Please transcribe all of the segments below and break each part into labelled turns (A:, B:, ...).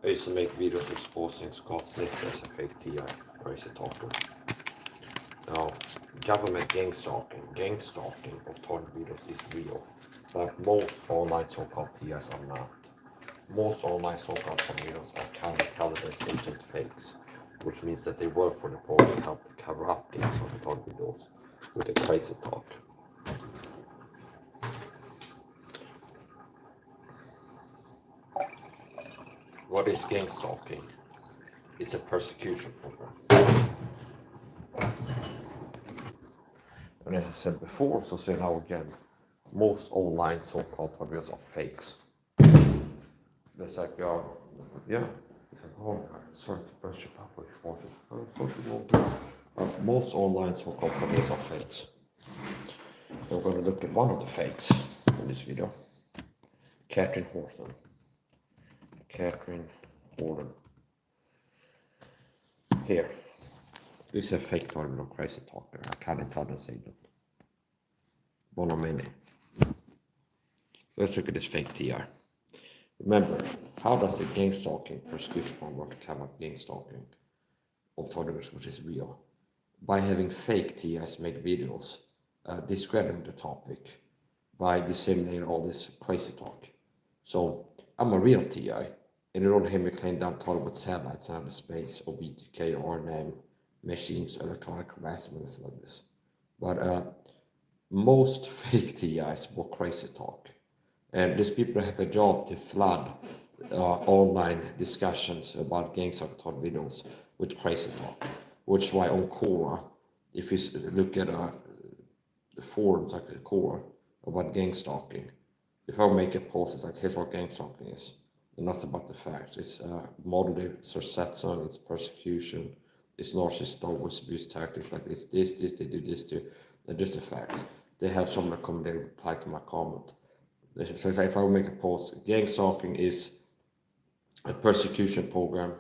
A: I used to make videos exposing Scott Snitch as a fake TI, Crazytalker. Now, government gangstalking of target videos is real, but most online so-called TIs are not. Most online so-called target videos are counterintelligence agent fakes, which means that they work for the program and help to cover up gangstalking target videos with the crazy talk. What is gangstalking? It's a persecution program. And as I said before, so say now again, most online so-called targets are fakes. It's like, yeah, it's like, oh, sorry to burst your public forces. Most online so-called targets are fakes. We're going to look at one of the fakes in this video. Katerhine Horton. Katerhine Horton. Here. This is a fake target of Crazytalker. I can't tell the agent. One of many. So let's look at this fake TR. Remember, how does the gangstalking persecution program work to cover up gangstalking of targets, which is real? By having fake TIs make videos describing the topic by disseminating all this crazy talk. So I'm a real TI, and you don't hear me claim down target with satellites out of space or V2K or RNM machines, electronic harassment, and stuff like this. But most fake TIs were crazy talk. And these people have a job to flood online discussions about gangstalking talk videos with crazy talk. Which is why on Quora, if you look at the forums like the Quora about gangstalking, if I make a post, it's like, here's what gangstalking is. And not about the facts. It's modern day sarcasm, it's persecution, it's narcissist dog abuse tactics, like it's this, they do this too. They're just the facts. They have someone come there and reply to my comment. So if I make a post, gangstalking is a persecution program.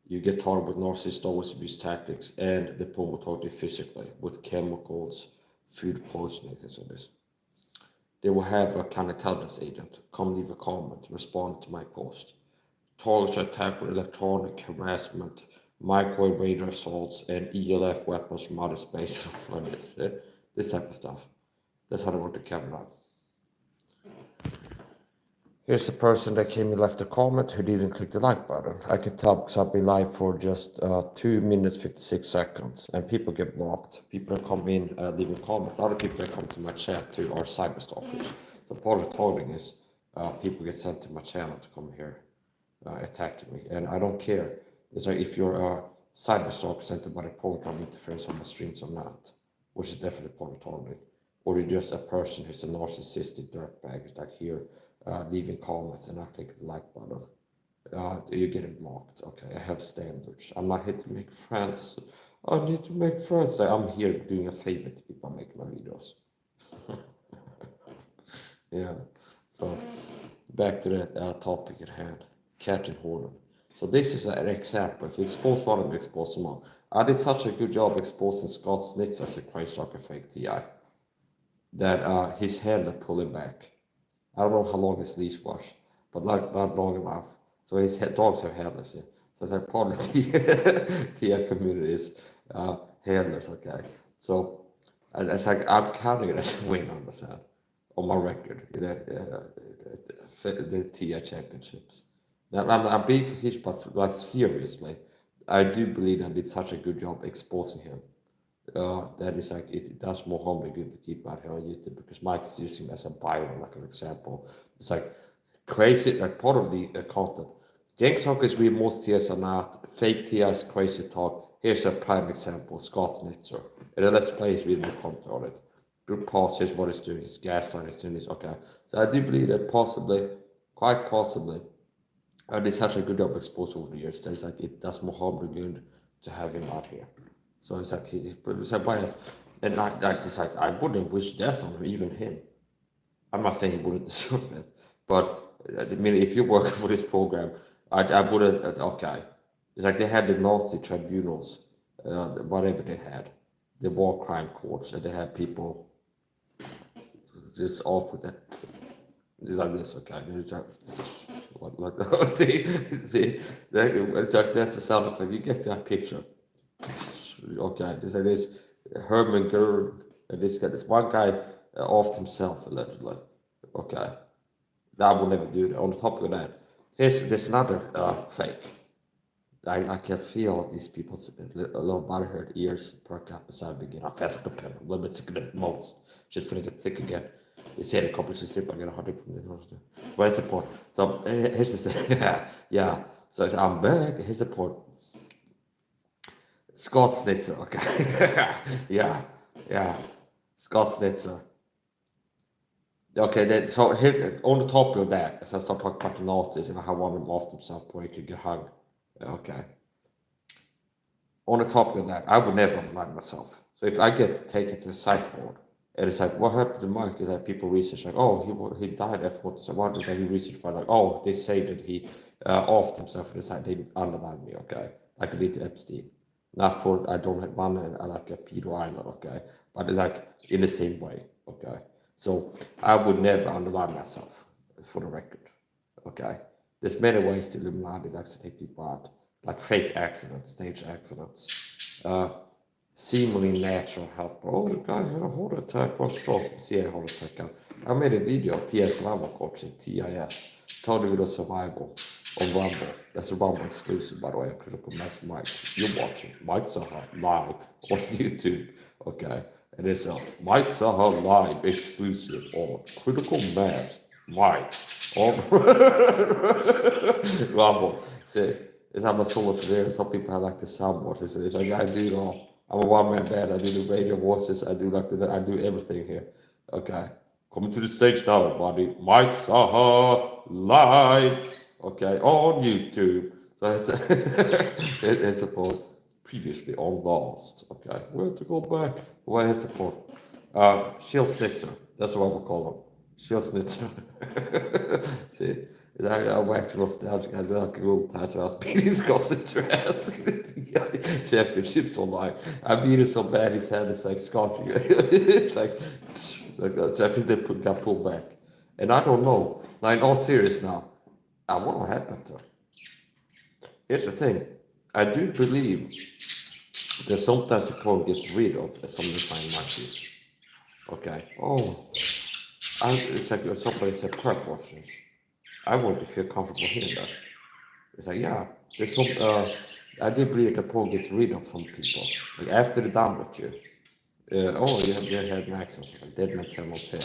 A: You get targeted with narcissist dog abuse tactics, and they promote you physically with chemicals, food poisoning, things like this. They will have a counterintelligence agent come leave a comment, respond to my post. Targets are attacked with electronic harassment, microwave radar assaults, and ELF weapons from outer space, like this. This type of stuff. That's how they want to cover up. Here's the person that came and left a comment who didn't click the like button. I can tell because I've been live for just 2 minutes 56 seconds, and people get blocked. People that come in leaving comments. Other people that come to my chat too are cyberstalkers. So part of the targeting is people get sent to my channel to come here attacking me, and I don't care. It's like if you're a cyberstalker sent by the program interference on my streams or not, which is definitely part of targeting, or you're just a person who's a narcissistic dirtbag, it's like here. Leaving comments and not clicking the like button. You're getting blocked. Okay, I have standards. I'm not here to make friends. I need to make friends. I'm here doing a favor to people making my videos. Yeah. So back to the topic at hand. Katerhine Horton. So this is an example. If you expose one of them, expose them all. I did such a good job exposing Scott Snitch as a Crazytalker fake TI that his handler pulled him back. I don't know how long his leash was, but like not long enough. So his dogs have handlers. Yeah. So it's like part of the TI community is handlers. Okay, so it's like I'm counting it as a win on the side on my record in the TI championships. Now I'm being facetious, but like seriously, I do believe I did such a good job exposing him. That is like it does more harm than good to keep out here on YouTube because Mike is using him as a bio, like an example. It's like crazy, like part of the content. Gangstalking is real, most TIs are not. Fake TIs, crazy talk. Here's a prime example, Scott Snitzer. And then let's play his video comment on it. Group pause, here's what it's doing. His gas line is doing this. Okay. So I do believe that possibly, quite possibly, I did such a good job exposing over the years that it's like it does more harm than good to have him out here. So it's like it's a bias, and I just like I wouldn't wish death on him, even him. I'm not saying he wouldn't deserve it, but I mean, if you're working for this program, I wouldn't. Okay, it's like they had the Nazi tribunals, whatever they had, the war crime courts, and they had people just off with that. It's like this, okay? It's like, see, that's the sound effect. You get that picture. Okay, just like this Herman Goering, this guy, this one guy offed himself allegedly. Okay, that will never do that. On top of that, there's another fake. I can feel these people's little butterhead ears perk up as I begin. I'm fast up a little bit sick at most. Just gonna get thick again. They say the complex sleep. I get a heartache from this. Where's the point? So here's the thing. Yeah. So I'm back. Here's the point. Scott Snitzer. Okay. Yeah. Scott Snitzer. Okay, then so here on the top of that, as I start talking about the Nazis and how one of them off himself where he could get hung. Okay. On the topic of that, I would never unblind myself. So if I get taken to a psych ward, and it's like, what happened to Mike? Is that people research like, oh, he died after what? So what is that he researched for? Like, oh, they say that he offed himself and decided they underlined me, okay? Like they did to Epstein. Not for I don't have one like a pedo either, okay? But like in the same way, okay? So I would never underline myself, for the record, okay? There's many ways to Illuminati likes to take people out, like fake accidents, stage accidents, seemingly natural health. Oh, the guy had a heart attack or stroke. See a heart attack. I made a video, TS Survival Coaching, TIS, told you the survival on Rumble. That's a Rumble exclusive, by the way, Critical Mass Mike. You're watching Mike Saha live on YouTube, okay? And it's a Mike Saha live exclusive on Critical Mass Mike on Rumble. See, it's how my solo career. Some people have like the soundboard. It's like I do it all. I'm a one-man band. I do the radio voices. I do I do everything here. Okay. Coming to the stage now, everybody. Mike Saha live. Okay, on YouTube. So it's it's about previously on Lost. Okay, we have to go back. Where is the point? Shield Snitzer. That's what we call him. Shield Snitzer. See, I whacked nostalgic. I like cool times I was beating his Snitzer ass in the championships online. I beat him so bad his head is like scorching. It's like I think they got pulled back. And I don't know. Like in all serious now, I wonder what happened to him. Here's the thing. I do believe that sometimes the program gets rid of some of the fine monkeys. Okay. Oh, it's like somebody said perp watchers. I wouldn't feel comfortable hearing that. It's like, yeah, there's some. I do believe the program gets rid of some people. Like after they're done with you. You had Max or something. Dead Man Tell No Tale.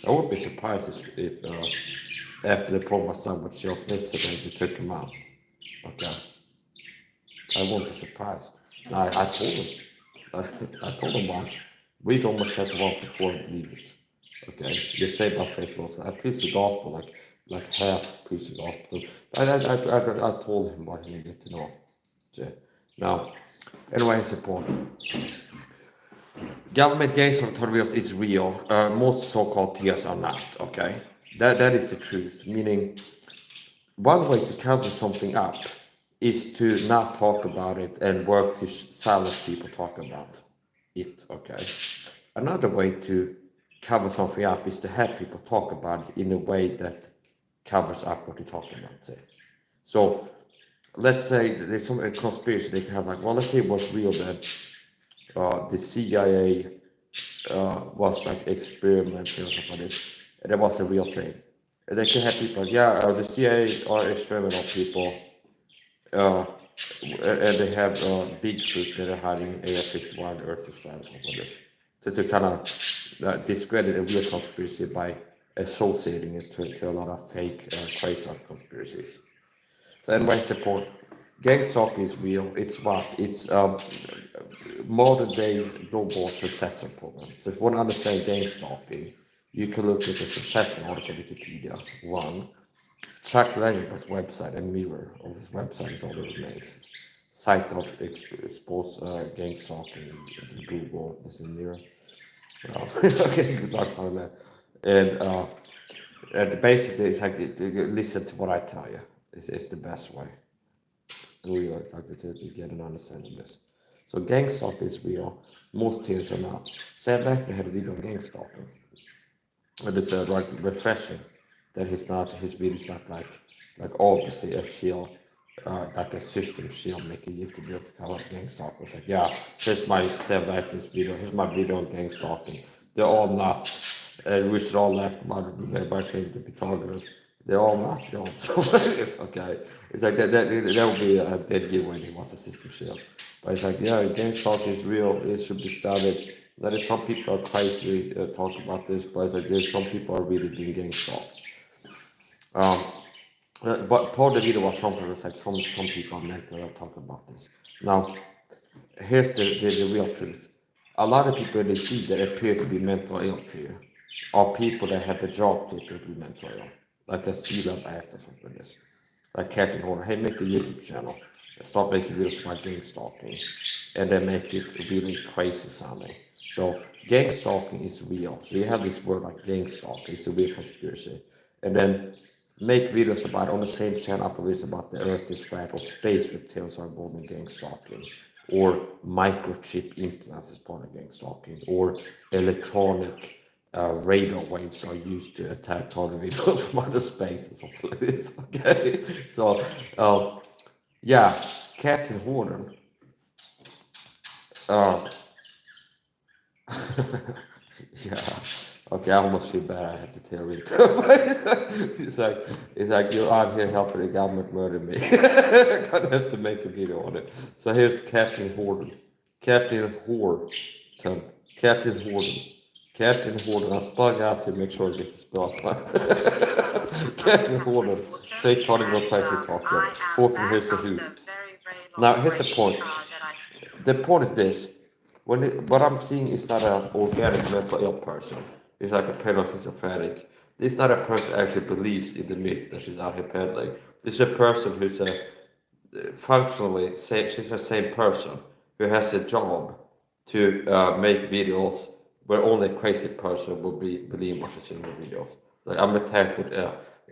A: I would be surprised if after the program was done with Shell Snitzer, they took him out. Okay. I won't be surprised. I told him. I told him once, read almost had to walk before I believe it. Okay, you say by faith also. I preach the gospel like half preach the gospel. I told him what he needed to know. So, now, anyway, it's important. Government gangster terrorists is real. Most so-called TS are not. Okay, that is the truth. Meaning, one way to cover something up is to not talk about it and work to silence people talking about it, okay? Another way to cover something up is to have people talk about it in a way that covers up what you're talking about, say. So, let's say there's some conspiracy they can have like, well, let's say it was real that the CIA was like experimenting or something like this, and that was a real thing. And they can have people, the CIA are experimenting on people, and they have Bigfoot that are hiding in Area 51, Earth is flat, or something like this. So to kind of discredit a real conspiracy by associating it to a lot of fake crazy conspiracies. So anyway, support. Gangstalking is real. It's what? It's modern day global succession program. So if you want to understand gangstalking, you can look at the succession article Wikipedia. One. Chuck Langenberg's website, a mirror of his website is all that remains. Site.expose gangstalking to Google. This is a mirror. Okay, good luck for that. And basically, it's like listen to what I tell you. It's the best way. We like to get an understanding of this. So gangstalking is real. Most theories are not. Sam Beckman had a video on gangstalking. And it's like refreshing. that his videos not like obviously a shield, like a system shield making YouTube video to cover Gangstalking. It's like, yeah, here's my 7 actors video, here's my video on Gangstalking. They're all nuts. We should all laugh about it, everybody claim to be targeted. They're all nuts, you know. So it's okay. It's like that would be a dead giveaway if he was a system shield. But it's like, yeah, Gangstalking is real, it should be studied. That is, some people are crazy talk about this, but it's like there's some people are really being gangstalked. But part of the video was something that's like some people are mentally talking about this. Now, here's the real truth. A lot of people they see that appear to be mentally ill to you are people that have a job to appear to be mentally ill, like a C-level actor or something like this. Like Katerhine Horton, hey, make a YouTube channel and start making videos about gangstalking, and then make it really crazy sounding. So gangstalking is real. So you have this word like gangstalking, it's a real conspiracy, and then make videos about on the same channel, videos about the Earth is flat or space reptilians are involved in gangstalking, or microchip implants as part of gangstalking, or electronic radar waves are used to attack target videos from outer space or something like this. Okay, so yeah, Katerhine Horton. Yeah. Okay, I almost feel bad. I had to tell it. it's like you're out here helping the government murder me. I'm gonna have to make a video on it. So here's Katerhine Horton. Katerhine Horton. Katerhine Horton. Katerhine Horton. I spelled out so make sure I get the spell right. Katerhine Horton. Fake Hollywood Crazytalker. Horton, here's a who. Now here's the point. The point is this. What I'm seeing is not an organic mental ill person. It's like a parasympathetic. This is not a person that actually believes in the myths that she's out here peddling. This is a person who's functionally, she's the same person who has a job to make videos where only a crazy person will believe what she's seeing in the videos. Like, I'm attacked with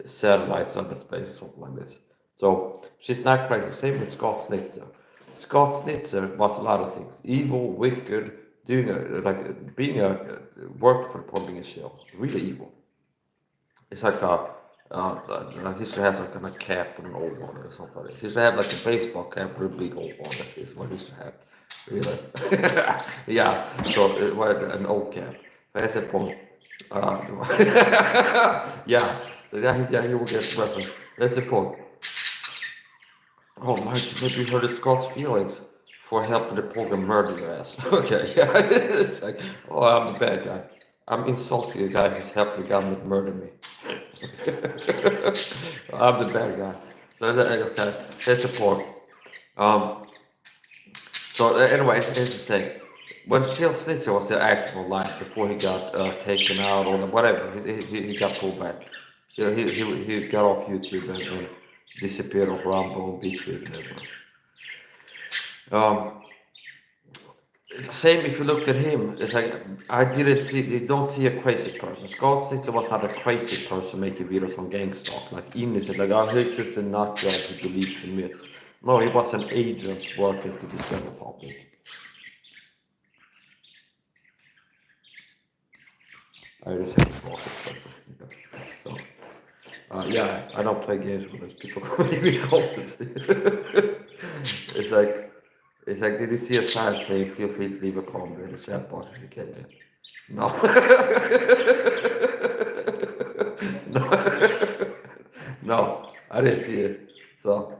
A: satellites under space or something like this. So she's not crazy. Same with Scott Snitzer. Scott Snitzer was a lot of things: evil, wicked, being a work for the public show, really evil. It's like he should have some kind of cap and an old one or something like this. He should have like a baseball cap or a big old one. That is what he should have. Really? Yeah. So an old cap. That's the point. Yeah. So yeah, he will get reference. That's the point. Oh, Mike, maybe you hurt Scott's feelings for helping the program murder your ass. Okay, yeah. It's like, oh, I'm the bad guy. I'm insulting a guy who's helping the government murder me. I'm the bad guy. So, okay, that's the point. So, anyway, here's the thing. When Shield Snitzer was still active online before he got taken out or whatever, he got pulled back. You know, he got off YouTube and disappeared off Rumble, Beach Read, and everyone. Same if you looked at him, it's like you don't see a crazy person. Scott Snitzer was not a crazy person making videos on Gangstalk, like innocent, like, oh, he's just a nut job who believes the myths. No, he was an agent working to discover the public. I just have to walk it. So. Yeah, I don't play games with those people. It's like, did you see a sign saying feel free to leave a comment in the chat box if you can? No. No. No, I didn't see it. So,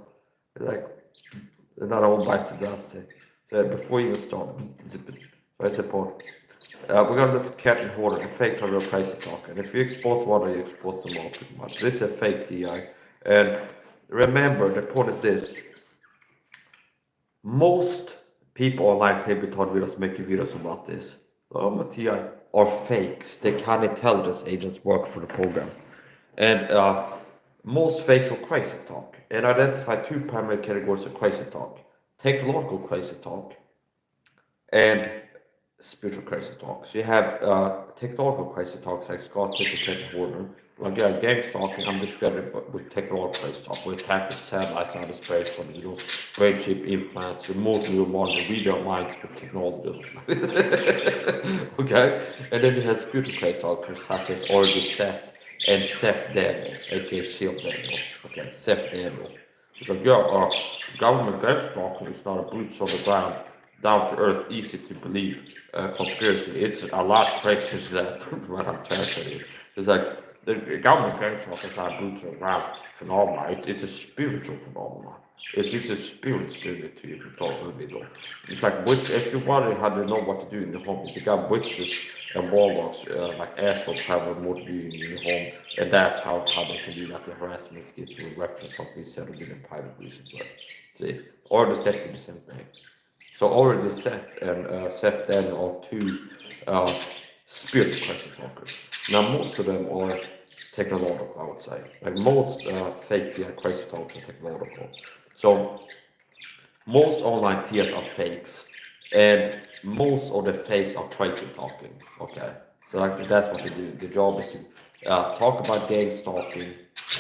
A: it's like, another one bites the dust. So, before you even start, zip it. That's the point. We're going to look at Katerhine Horton, a fake to real Crazytalker. And if you expose one, you expose them all pretty much. This is a fake TI. And remember, the point is this. Most people online claim to be taught videos making videos about this. TI are fakes. They can't intelligence agents work for the program. And most fakes will crazy talk. And identify two primary categories of crazy talk. Technological crazy talk and spiritual crazy talk. So you have technological crazy talks like Scott Snitzer, Katerhine Horton. Like Gangstalking, I'm describing with technological crazy talk. We attack with satellites out of space, tornadoes, brain chip implants, remote neural modeling, read our minds with technology. Okay? And then you have spiritual crazy talkers such as Origin Set, and Seth Daniels, aka Shield Daniels. Okay, Seth Daniels. He's like, government Gangstalking is not a boots on the ground, down to earth, easy to believe conspiracy. It's a lot crazier than what I'm telling you. It's like the government Gangstalking is not a boots on the ground phenomenon. It's a spiritual phenomenon. It is a spirit doing it to you if you talk a little bit. It's like if you're wondering how to know what to do in the home, if you got witches and warlocks like astral travel more to do in your home, and that's how they can do that. The harassment skits will reference something we said in private reasons. But see, or the set do the same thing. So already Seth and Seth then are two spirit crazy talkers. Now most of them are technological, I would say. Like most fake crazy talkers are technological. So most online TS are fakes, and most of the fakes are crazy talking. Okay, so like that's what they do. The job is to talk about gang stalking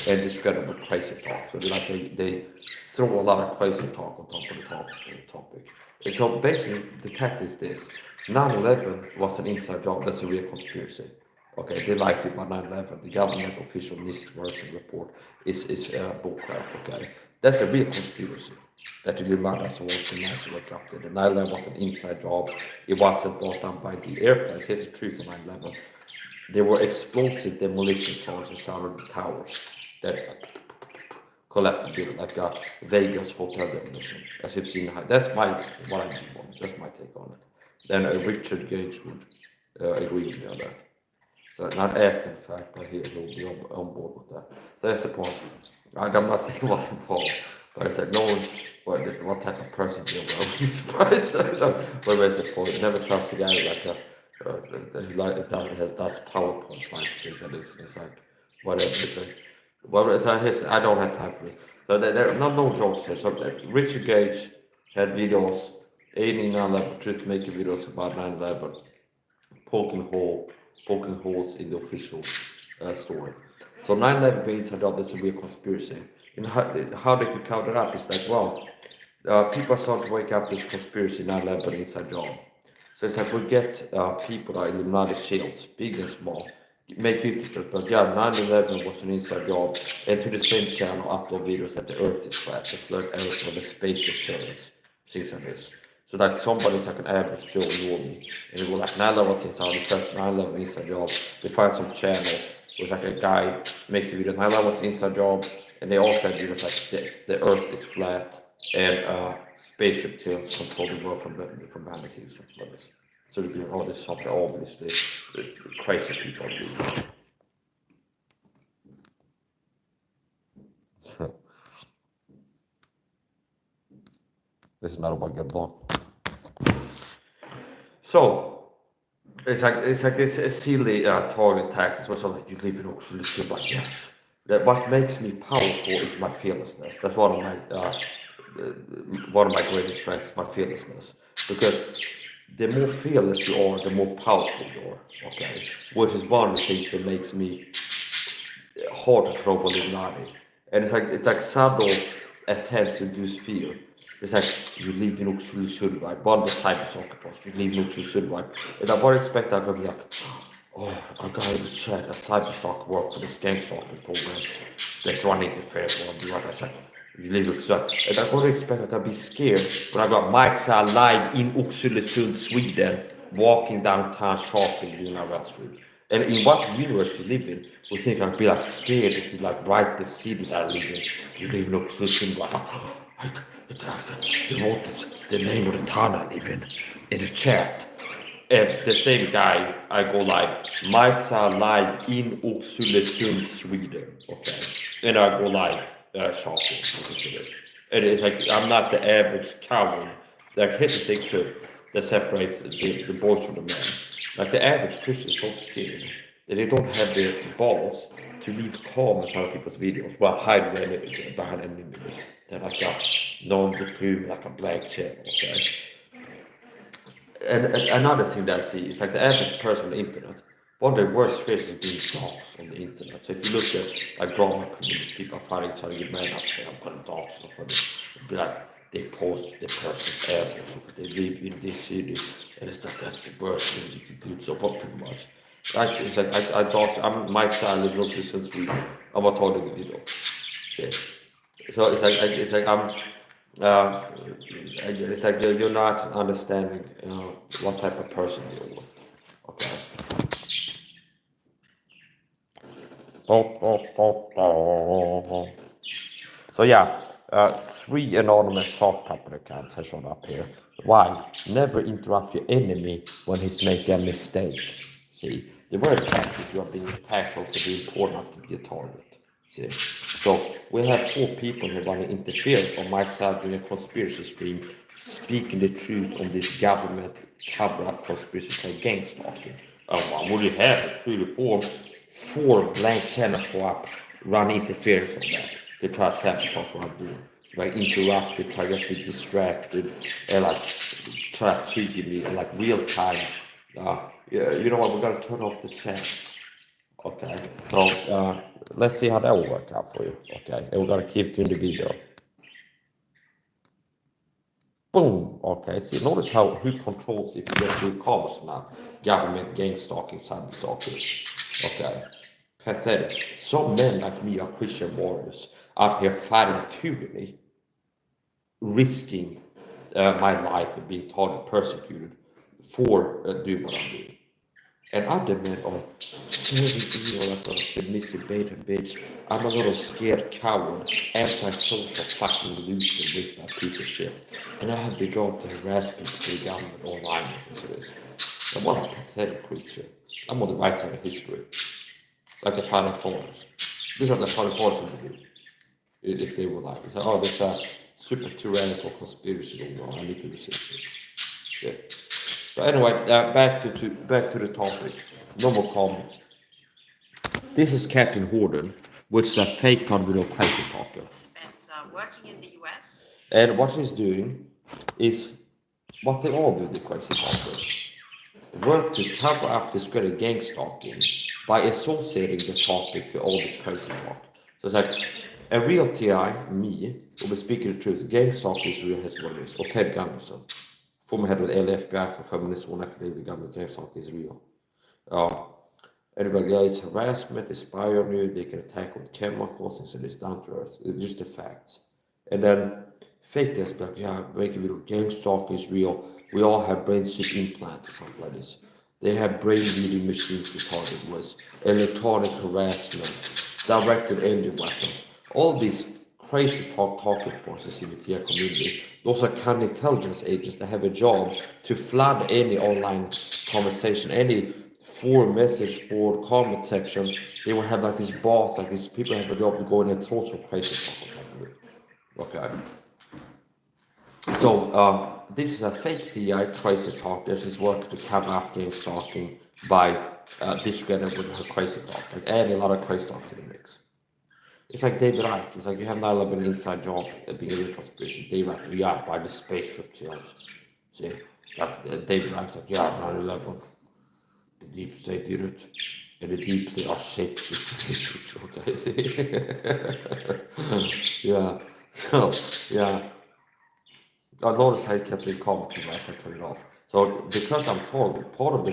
A: and discredit with crazy talk. So they throw a lot of crazy talk on top of the topic. And so basically, the tactic is this: 9/11 was an inside job. That's a real conspiracy. Okay, they lied to you about 9/11. The government official NIST version report is bullcrap. Okay, that's a real conspiracy that the Illuminati was the massive corrupted. The 9/11 was an inside job. It wasn't brought down by the airplanes. Here's the truth of 9/11. There were explosive demolition charges out of the towers that collapsed the building, like a Vegas hotel demolition, as you've seen. That's what I do on it. That's my take on it. Then Richard Gage would agree with me on that. So not after the fact, but he'll be on board with that. So that's the point. I'm not saying it wasn't involved, but it's like no one, what type of person do you will be surprised. But that's the point. Never trust a guy like that does PowerPoint slides and it's like whatever. It's like, I don't have time for this. So there are no jokes here. So Richard Gage had videos, 9/11 truth making videos about 9/11, poking holes in the official story. So 9/11 being inside job is a real conspiracy. And how they could cover it up is like, well, people are starting to wake up this conspiracy 9/11 inside job. So it's like we get people that are Illuminati shields, big and small, make YouTubers, but yeah, 9/11 was an inside job, and to the same channel upload videos that the Earth is flat, the flirt Earth or the spaceship turns, things like this. So like somebody's like an average Joe normie, and they go like 9/11 was inside, they search 9/11 inside job, they find some channel where like a guy makes a video 9/11 was inside job, and they also have videos like this: the Earth is flat, and spaceship tails control the world from behind the scenes, something like this. So it'd be all this something, obviously, the crazy people do. This is not about get blocked. So it's like this silly target tactics where so like you live in Oxford, like yes. That what makes me powerful is my fearlessness. That's one of my greatest strengths, my fearlessness. Because the more fearless you are, the more powerful you are. Okay, which is one of the things that makes me hard to throw Illuminati. And it's like subtle attempts to induce fear. It's like you live in Oxford, right? One of the cyber post, you live in Oxford, right? And I would expect I'm gonna be like, oh, a guy in the chat, a cyberstalker work for this Gangstalking program. That's one interference. What do I say? You live in Oxford. And I would expect I'm gonna be scared when I got Mike's live in Oxford, Sweden, walking downtown shopping during our restroom. And in what universe you live in, we think I'd be like scared if you like write the city that I live in. You live in Oxford, like, they wrote the name of the town I live in the chat. And the same guy, I go live, Mike's live in Oxford, Sweden, okay? And I go live shopping. And it's like, I'm not the average coward. Like, here's the thing too, that separates the boys from the men. Like, the average Christian is so scared that they don't have the balls to leave comments on people's videos while hiding behind an image. They're like a non-reproved, like a blank check, okay? And another thing that I see is like the average person on the internet, one of the worst fears is being doxxed on the internet. So if you look at like drama communities, people are fighting each other, get mad up, say, I'm gonna dox stuff for this. It'd be like they post the person's address, or they live in this city, and it's like that's the worst thing you can do, so pretty much. Like, it's like I talked. I'm Mike Sally Brooks since we. I'm not talking the video. See, so it's like I'm. It's like you're not understanding what type of person you're with. Okay. So yeah, 3 anonymous shark puppet accounts have shown up here. Why? Never interrupt your enemy when he's making a mistake. See, the very fact that you are being attacked also be important enough to be a target. See, so we have 4 people here running interference on Mike's side in a conspiracy stream, speaking the truth on this government cover-up conspiracy called Gangstalking. What would you have? 3 to 4 blank channels show up, run interference on that. They try to sabotage what I'm doing. Like interrupt, they try to get me distracted, and like try to trigger me, and like real time. Yeah, you know what? We're gonna turn off the chat. Okay, so let's see how that will work out for you. Okay, and we're gonna keep doing the video. Boom. Okay, see, notice how who controls if you get through commerce now. Government, gang stalking, cyber stalking. Okay, pathetic. Some men like me are Christian warriors out here fighting tyranny, risking my life and being totally persecuted for doing what I'm doing. And other men are serving evil like a submissive beta bitch. I'm a little scared coward, anti-social fucking loser with that piece of shit. And I have the job to harass people to the government online and things like this. And what a pathetic creature. I'm on the right side of history. Like the Final Fours. These are the Final Fours would do. If they were like, say, oh, there's a super tyrannical conspiracy going on. I need to resist it. Yeah. So anyway, back to the topic. No more comments. This is Katerhine Horton, which is a fake video Crazytalker.
B: And working in the US.
A: And what she's doing is what they all do, the Crazytalkers. Work to cover up discredit gangstalking by associating the topic to all this crazy talk. So it's like a real TI, me, will be speaking the truth. Gangstalking is real, his what it is. Or Ted Gunderson, former head of the LFBI och feminist one affiliated with the government. Gangstalking is real. Everybody else harassment, inspire you, they can attack with chemicals and send this down to earth. It's just the facts. And then fake this, like, yeah, making video gangstalking is real. We all have brain chip implants or something like this. They have brain reading machines to target with, electronic harassment, directed engine weapons. All these crazy talking points you see with the community, those are counterintelligence agents that have a job to flood any online conversation, any forum message board comment section. They will have like these bots, like these people have a job to go in and throw some crazy talk. Okay. So this is a fake TI crazy talk. She's working to cover up gangstalking by discrediting with her crazy talk, like adding a lot of crazy talk to the mix. It's like David Icke. It's like you have 9/11 inside job being a real conspiracy. David Icke, yeah, by the spaceship tails. See, that David Icke's like, yeah, 9/11. The deep state did it, and the deep state are shaped with okay, see? Yeah. So yeah. I noticed how you kept in comments and I turned it off. So because I'm targeting, part of the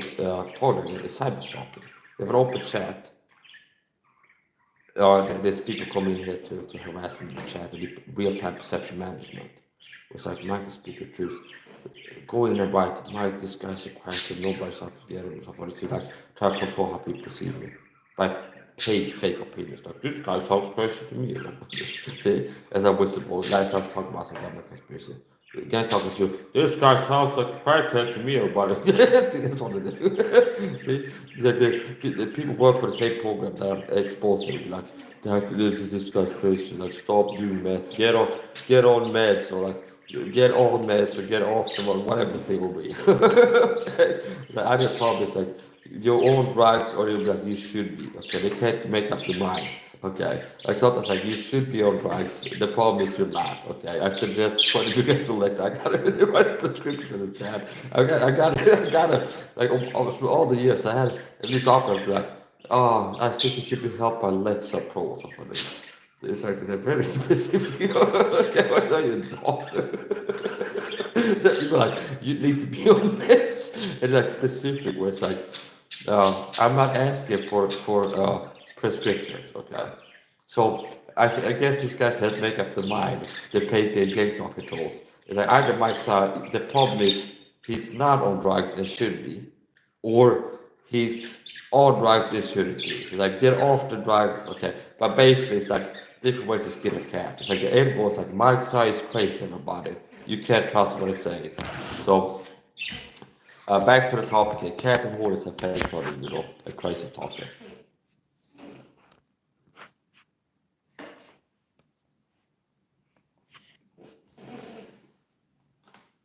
A: targeting is cyber stalking. They have an open chat. There's people coming in here to harass me in the chat and do real-time perception management. It's like, Mike can speak the truth. Go in and write, Mike, this guy's a cracker, nobody's out to get him, and stuff like that. Like, try to control how people perceive me by paid fake opinions. Like, this guy sounds crazy to me. See, as a whistleblower, guys have to talk about some government conspiracy. Guys talking to you, this guy sounds like a crackhead to me, everybody. See, that's what they do. See, it's like the people work for the same program that are exposed to like, this guy's crazy, like, stop doing meth, get on meds, or like, get on meds, or get off them, or whatever the thing will be. Okay? Like, I just promise, like, your own drugs, or you're like, you should be. Okay, they can't make up the mind. Okay, I thought that's like, you should be on drugs. The problem is you're not. Okay, I suggest 20 minutes of lecture. I gotta really write a prescription in the chat. I gotta like through all the years I had at least often be like, oh, I think it could be helped by Lexa Pro or something like that. So it's like they're very specific. Okay, what are you, a doctor? So you'd be like, you need to be on meds, and like specific where it's like, I'm not asking for prescriptions, okay? So I guess these guys can't make up the mind. They paid their Gangstalking controls. It's like either Mike's the problem is he's not on drugs and should be, or he's on drugs and shouldn't be. It's like get off the drugs, okay? But basically, it's like different ways to skin a cat. It's like the end goal is like Mike's is crazy about it. You can't trust what it's saying. So back to the topic here. Katerhine Horton is a fake tornado, a crazy talker.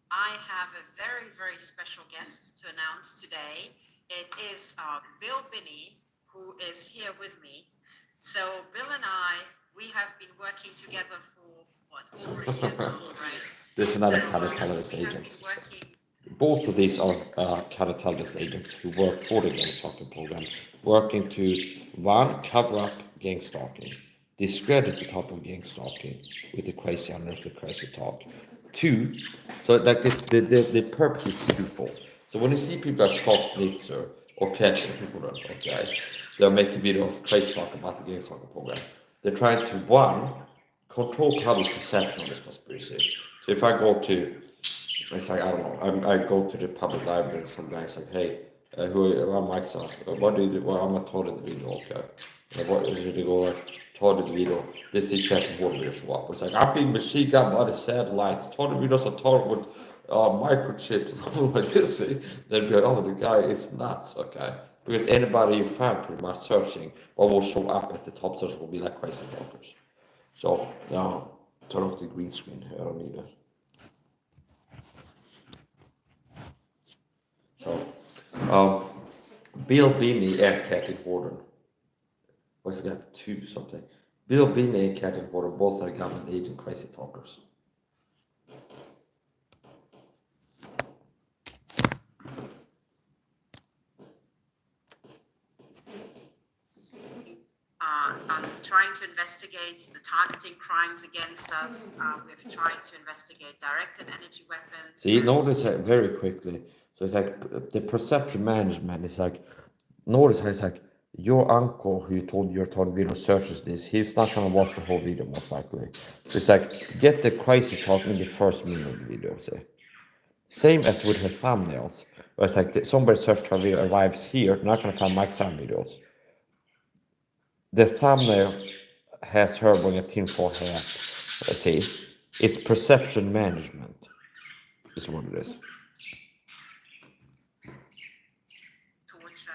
B: I have a very, very special guest to announce today. It is Bill Binney, who is here with me. So Bill and I, we have been working together for, what, over a year now, right?
A: This is another
B: So,
A: counterterrorist
B: we have
A: agent.
B: been working.
A: Both of these are counterterrorist agents who work for the Gangstalking program, working to, one, cover up Gangstalking, discredit the top of Gangstalking with the crazy unearthly crazy talk. Two, so like this, the purpose is twofold. So when you see people like Scott Snitzer or catching people, okay, they're making videos crazy talk about the Gangstalking program. They're trying to, one, control public perception of this conspiracy. So if I go to, it's like, I don't know, I go to the public library and some guy's like, hey, I'm Mike son. What do you do? Well, I'm a toilet video, okay. What is it to go like, toilet video, this is catching water video show up. It's like, I'm being machine gun by the satellites, toilet videos are toilet with microchips, something like this. See? They'd be like, oh, the guy is nuts, okay. Because anybody you find pretty much searching, what will show up at the top search will be like crazy talkers. So, turn off the green screen here, I don't need it. So, Bill Binney and Katerhine Horton. What's it got? Two something. Bill Binney and Katerhine Horton both are government agent crazy talkers.
B: Trying to investigate the targeting crimes against us. We've tried to investigate directed energy weapons.
A: So you notice that very quickly. So it's like the perception management is like, notice how it's like your uncle who you told your told video searches this, he's not gonna watch the whole video most likely. So it's like get the crazy talk in the first minute of the video, say. Same as with her thumbnails. Where it's like somebody searched her video arrives here, they're not gonna find Mike's Sam videos. The thumbnail has her wearing a tinfoil hat. Let's see. It's perception management. Is what it is.
B: Towards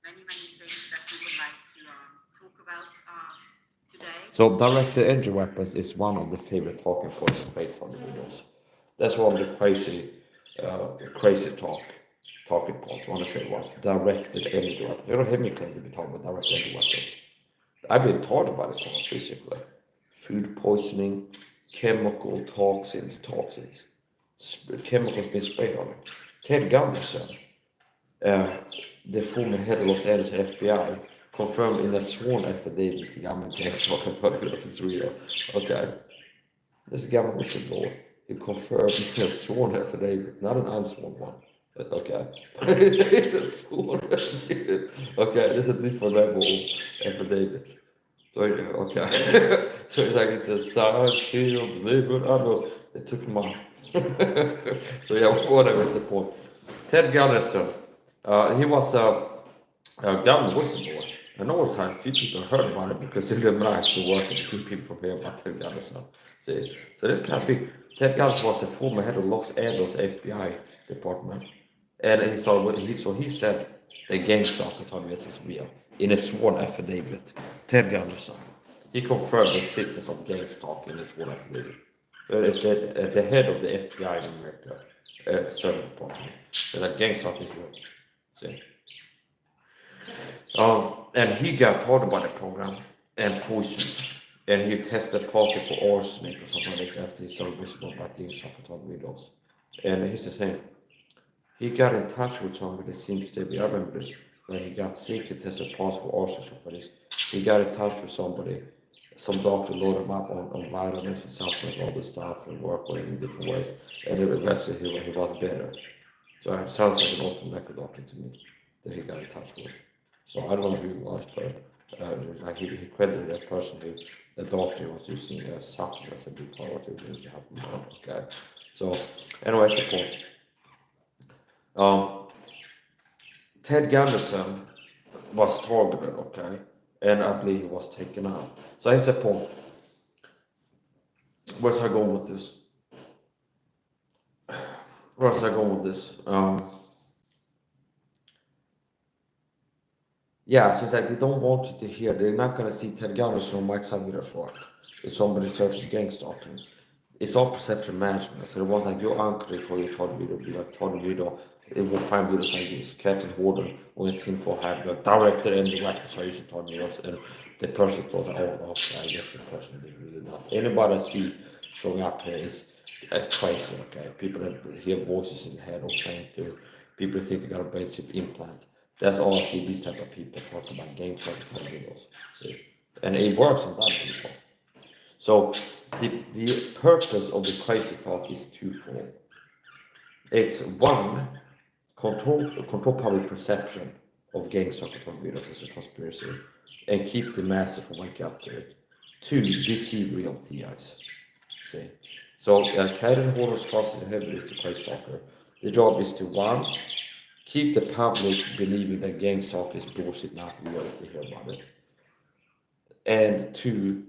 B: many things that we would like to talk about today.
A: So directed energy weapons is one of the favorite talking points of fake on the videos. That's one of the crazy talking points. One of the favorite ones. Directed energy weapons. You don't hear me claim to be talking about directed energy weapons. I've been taught about it physically. Food poisoning, chemical toxins, chemicals being sprayed on it. Ted Gunderson, the former head of Los Angeles FBI, confirmed in a sworn affidavit to gammal Gangstalking this is real. Okay. This is gammal whistleblower. He confirmed in a sworn affidavit, not an unsworn one. Okay. It's a sworn affidavit. Okay, this is a different level affidavit. So, okay. So it's like it's a signed, sealed, delivered. I don't know. It took him out. So yeah, whatever is the point. Ted Gunderson, he was a government whistleblower. And all the time, few people heard about it because they're nice to work and keep people from hearing about Ted Gunderson. See, so this can't be. Ted Gunderson was the former head of Los Angeles FBI department, and he said the Gangstalking is real in a sworn affidavit. Ted Gunderson, he confirmed the existence of Gangstalking in a sworn affidavit. The head of the FBI in America, certain department, so that Gangstalking is real. See. And he got told about the program and poisoned. And he tested positive for arsenic or something like this after he started whispering about Gangstalking videos. And here's the thing. He got in touch with somebody that seems to be, I remember this, when he got sick, he tested positive for arsenic or something like this. He got in touch with somebody, some doctor loaded him up on vitamins and supplements and all this stuff and worked with him in different ways. And eventually he was better. So it sounds like an awesome medical doctor to me. that he got in touch with. So I don't know who it was, but he credited that person who the doctor was using SAHA as a big part of it to help him out. Okay. So anyway, that's the point. Ted Gunderson was targeted, okay, and I believe he was taken out. So here's the point. Where's I going with this? Where's I going with this? Yeah, so it's like they don't want you to hear. They're not gonna see Ted Gunderson on Mike Savida's work. If somebody searches Gangstalking, it's all perception management. So they want like your uncle call you Todd video, be like Todd video. It will find videos like this. Katerhine Horton on a team for had like directed and the weapons are using Todd videos, and the person thought, oh, okay, I guess the person is really not. Anybody I see showing up here is crazy. Okay, people that hear voices in the head or playing through. People think they got a brain chip implant. That's all I see these type of people talk about games on videos. See? And it works on bad people. So the purpose of the crazy talk is twofold. It's one, control public perception of Gangstalking videos as a conspiracy and keep the masses from waking up to it. Two, deceive real TIs. See? So Katerhine Horton's causes the heavy is the crazy talker. The job is to one, keep the public believing that Gangstalk is bullshit, not real if they hear about it. And two,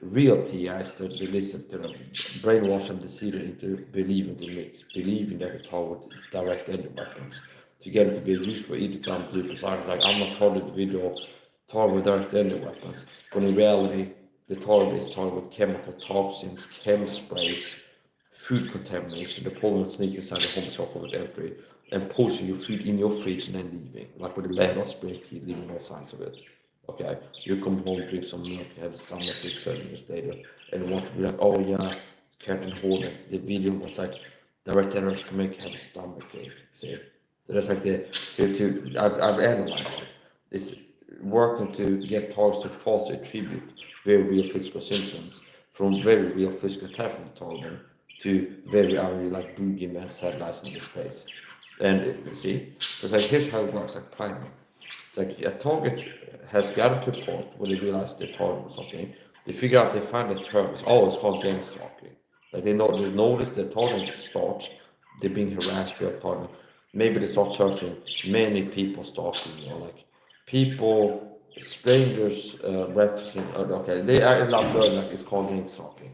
A: real TIs that they listen to them, brainwash and deceive them into believing the myths, believing that they target direct energy weapons to get them to be used for either dumb people. So like, I'm not targeted the video target with direct energy weapons, when in reality, the target is targeted with chemical toxins, chem sprays, food contamination, the problem with sneak inside the home shop with entry, and posting your food in your fridge and then leaving, like with the landlord spray key, leaving no signs of it. Okay, you come home, drink some milk, have a stomach ache 7 years later, and want to be like, oh yeah, Katerhine Horton. The video was like, direct energy can make you have a stomach ache. See, so that's like I've analyzed it. It's working to get targets to falsely attribute very real physical symptoms from very real physical attack from the target to very unreal like boogeyman satellites in the space. And see, it's like here's how it works, like priming. It's like a target has gathered to a point where they realize they target or something. They figure out, they find the term. It's called gangstalking. Like they notice the target starts, they're being harassed by a partner. Maybe they start searching many people stalking, or like people, strangers referencing. Okay, they are not learning like it's called gangstalking.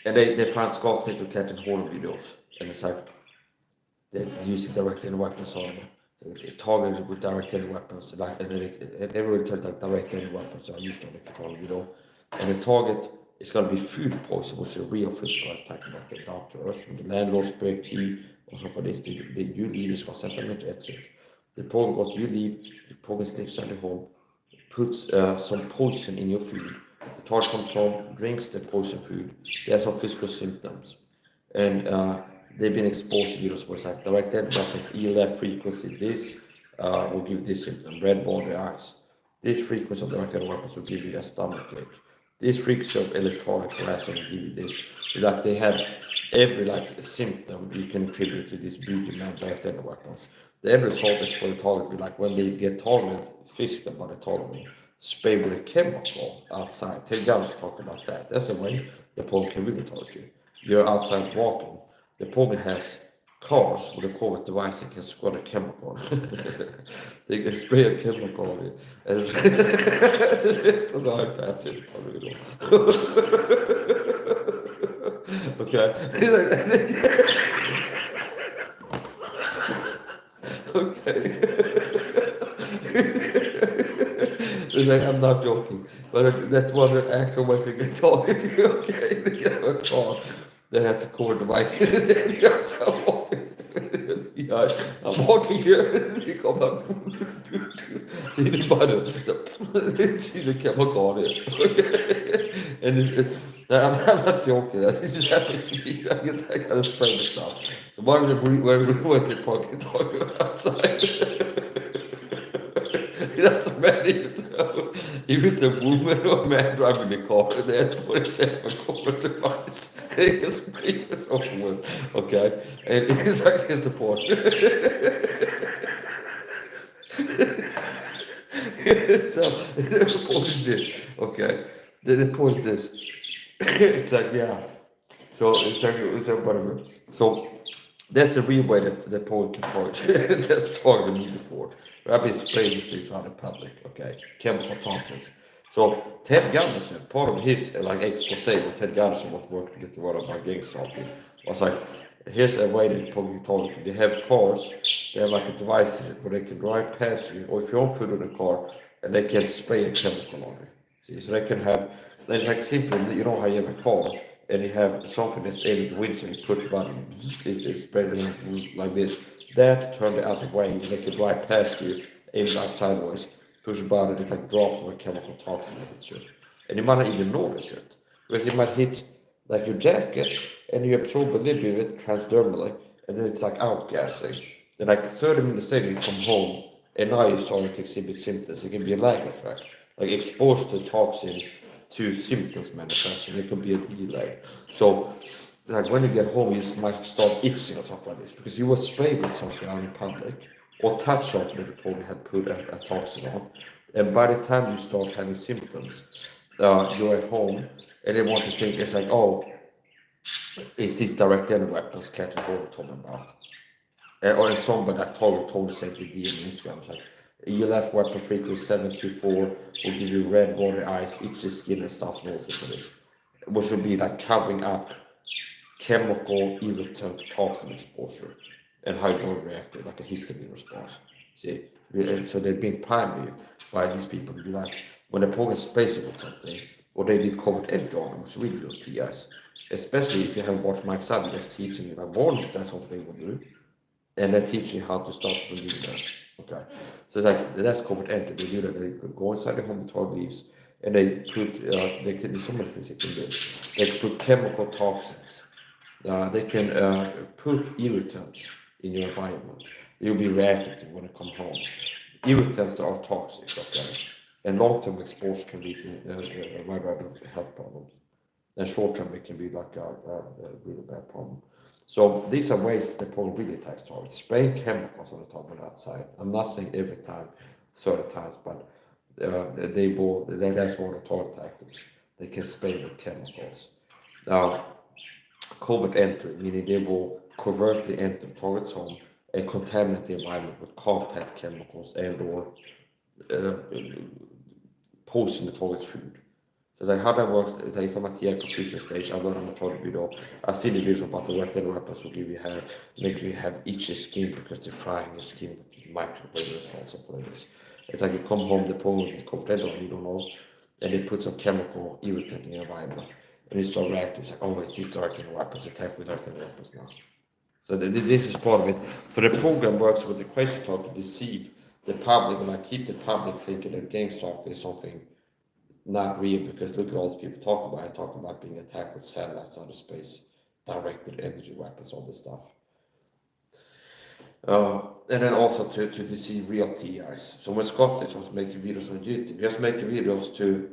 A: And they find Scott's into Katerhine Horton videos, and it's like they're using direct energy weapons on you. They targeted with direct energy weapons, like and everybody tells like direct energy weapons are used on the target, you know. And the target is gonna be food poison, which is a real physical attack method down to earth. When the landlord spray key or something for this, you leave is gonna send them into exit. The problem was you leave, the problem sneaks inside the home, puts some poison in your food. The target comes home, drinks the poison food. They have some physical symptoms, and they've been exposed to videos where it's like direct energy weapons, ELF frequency. This will give this symptom, red ball in the eyes. This frequency of direct energy weapons will give you a stomach ache. This frequency of electronic harassment will give you this. Like they have every like symptom you can attribute to this boogeyman direct energy weapons. The end result is for the target to be like when they get targeted physically by the target, spray with a chemical outside. Ted Gunderson talked about that. That's the way the problem can really target you. You're outside walking. The problem has cars with a COVID device that can squirt a chemical. They can spray a chemical on it. And it's an iPad. Okay. It's like, I'm not joking, but that's one of the actual ways to get talking to you. Okay, they get a car that has a core device in it. I'm walking here. You come up to the bottom. See the chemical on it. Okay? And I'm not joking. This is happening to me. I gotta spray this stuff. So why don't we with the pocket talking outside? That's the man. So if it's a woman or a man driving the car, then put it a core device. It's pretty over with, okay? And it's like his support. So the point is this, okay? The point is this. It's like, yeah. So it's like whatever. So that's the real way that the poet can talk. That's talked to me before. I've been spraying things out in public, okay? Chemical toxins. So Ted Gunderson, part of his like expose when Ted Gunderson was working to get the word about Gangstalking, was like, here's a way that people can talk to. They have cars, they have like a device in it where they can drive past you, or if you're on foot in a car, and they can spray a chemical on you. See, so they can have, it's like simply, you know how you have a car, and you have something that's in the windshield, you push the button, it sprays like this. That turn the other way, and they can drive past you, aim like sideways, push a button, it's like drops of a chemical toxin that hits you. And you might not even notice it, because it might hit like your jacket, and you absorb a little bit of it transdermally, and then it's like outgassing. Then like 30 minutes later, you come home, and now you're starting to exhibit symptoms. It can be a lag effect, like exposed to toxin to symptoms manifesting. It could be a delay. So, like when you get home, you might start itching or something like this because you were sprayed with something out in public or touch something that you probably had put a toxin on. And by the time you start having symptoms, you're at home and they want to think it's like, oh, is this direct end weapons Katerhine Horton told about? Or somebody that told the same thing on Instagram. It's like, you left weapon frequency 724 will give you red, watery eyes, itch the skin and stuff, and all this for this. Which would be like covering up chemical irritant toxin exposure and how it will react like a histamine response. See, and so they're being primed by these people to be like, when they're pouring space with something, or they did covered edge on them, which we do TS, especially if you haven't watched Mike Savage teaching you like warning that's something they will do, and they're teaching you how to stop from doing that. Okay, so it's like that's covered entry. They do that. They go inside the home, the toilet leaves, and they put they can do so many things they can do. They can put chemical toxins. They can put irritants in your environment. You'll be reacting to when you come home. Irritants are toxic, okay? And long-term exposure can lead to a wide variety of health problems. And short-term, it can be like a really bad problem. So these are ways that probably really attacks targets. Spraying chemicals on the target outside. I'm not saying every time, 30 times, but that's one of the target tactics. They can spray with chemicals. Now, covert entry, meaning they will covertly enter the target's home and contaminate the environment with contact chemicals and or uh, poison the target's food. So it's like how that works is like if I'm at the confusion stage, I learn on the target video, I see the visual about the rectangle weapons will make you have itchy skin because they're frying your skin with microwaves or something like this. It's like you come home, the problem with the covert entry, you don't know, and they put some chemical irritant in the environment. And you start reacting, it's like, oh, it's these direct weapons, attack with direct weapons now. So this is part of it. So the program works with the Crazytalker to deceive the public and like keep the public thinking that Gangstalking is something not real because look at all these people talk about being attacked with satellites out of space, directed energy weapons, all this stuff. And then also to deceive real TIs. So when Scott was making videos on YouTube, he was making videos to